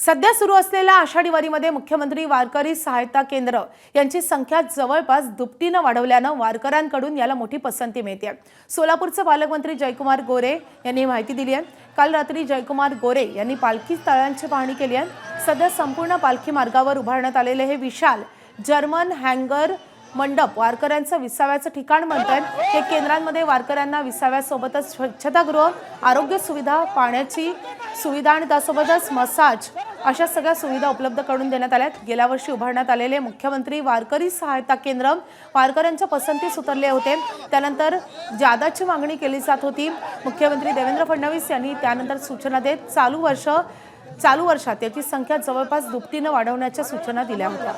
सध्या सुरू असलेल्या आषाढी वारीमध्ये मुख्यमंत्री वारकरी सहायता केंद्र यांची संख्या जवळपास दुपटीनं वाढवल्यानं वारकऱ्यांकडून याला मोठी पसंती मिळते। सोलापूरचे पालकमंत्री जयकुमार गोरे यांनी माहिती दिली आहे। काल रात्री जयकुमार गोरे यांनी पालखी स्थळांची पाहणी केली आहे। सध्या संपूर्ण पालखी मार्गावर उभारण्यात आलेले हे विशाल जर्मन हँगर मंडप वारकऱ्यांचं विसाव्याचं ठिकाण बनतंय। हे केंद्रांमध्ये वारकऱ्यांना विसाव्यासोबतच स्वच्छतागृह, आरोग्य सुविधा, पाण्याची सुविधा आणि त्यासोबतच मसाज अशा सगळ्या सुविधा उपलब्ध करून देण्यात आल्यात। गेल्या वर्षी उभारण्यात आलेले मुख्यमंत्री वारकरी सहायता केंद्र वारकऱ्यांच्या पसंतीस उतरले होते। त्यानंतर जादाची मागणी केली जात होती। मुख्यमंत्री देवेंद्र फडणवीस यांनी त्यानंतर सूचना देत चालू वर्षात याची संख्या जवळपास दुपटीनं वाढवण्याच्या सूचना दिल्या होत्या।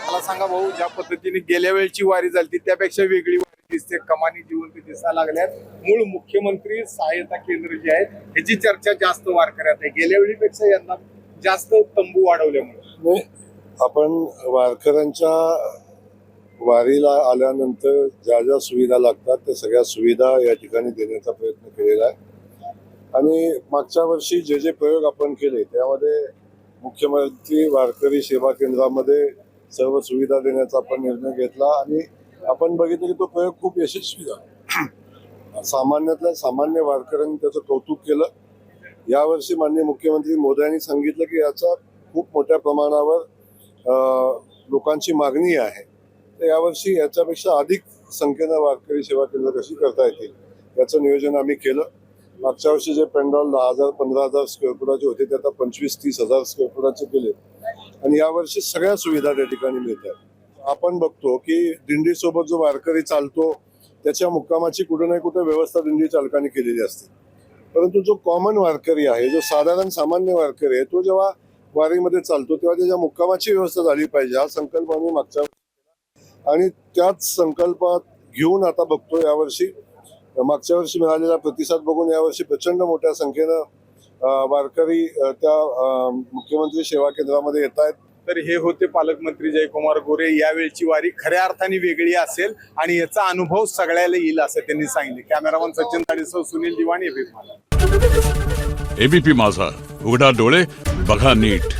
मला सांगा भाऊ, ज्या पद्धतीने गेल्या वेळची वारी झाली त्यापेक्षा वेगळी वारी दिसते, कमानी जिवंत दिसायला लागल्यात। मूळ मुख्यमंत्री सहायता केंद्र जे आहेत ह्याची चर्चा जास्त वारकऱ्यात आहे। गेल्या वेळीपेक्षा यंदा जास्त तंबू वाढवल्यामुळे आपण वारकऱ्यांच्या वारीला आल्यानंतर ज्या ज्या सुविधा लागतात त्या सगळ्या सुविधा या ठिकाणी देण्याचा प्रयत्न केलेला आहे। आणि मागच्या वर्षी जे जे प्रयोग आपण केले त्यामध्ये मुख्यमंत्री वारकरी सेवा केंद्रामध्ये सर्व सुविधा देण्याचा आपण निर्णय घेतला आणि आपण बघितलं की तो प्रयोग खूप यशस्वी झाला। सामान्यातल्या सामान्य वारकऱ्यांनी त्याचं कौतुक केलं। यावर्षी माननीय मुख्यमंत्री मोदयांनी सांगितलं की याचा खूप मोठ्या प्रमाणावर लोकांची मागणी आहे, तर यावर्षी याच्यापेक्षा अधिक संख्येनं वारकरी सेवा केंद्र कशी करता येतील याचं नियोजन आम्ही केलं। मागच्या वर्षी जे पेंडॉल 10,000-15,000 स्क्वेअर फुटाचे होते ते आता 25,000-30,000 स्क्वेअर फुटाचे केले आणि यावर्षी सगळ्या सुविधा त्या ठिकाणी मिळतात। आपण बघतो की दिंडीसोबत जो वारकरी चालतो त्याच्या मुक्कामाची कुठे ना कुठे व्यवस्था दिंडी चालकांनी केलेली असते, परंतु जो कॉमन वारकरी आहे, जो साधारण सामान्य वारकरी आहे, तो जेव्हा वारीमध्ये चालतो तेव्हा त्याच्या मुक्कामाची व्यवस्था झाली पाहिजे हा संकल्प आम्ही मागच्या वर्षी केला आणि त्याच संकल्पात घेऊन आता बघतो यावर्षी मागच्या वर्षी मिळालेला प्रतिसाद बघून यावर्षी प्रचंड मोठ्या संख्येनं वारकरी त्या मुख्यमंत्री सेवा केंद्रामध्ये येत आहेत। तर हे होते पालकमंत्री जयकुमार गोरे। यावेळची वारी खऱ्या अर्थाने वेगळी असेल आणि याचा अनुभव सगळ्याला येईल असं त्यांनी सांगितले। कॅमेरामन सचिन दाडीसह सुनील दिवाणी, एबीपी माझा, उघडा डोळे बघा नीट।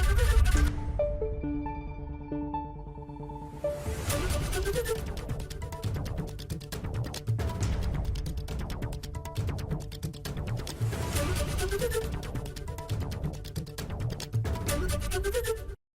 Thank you.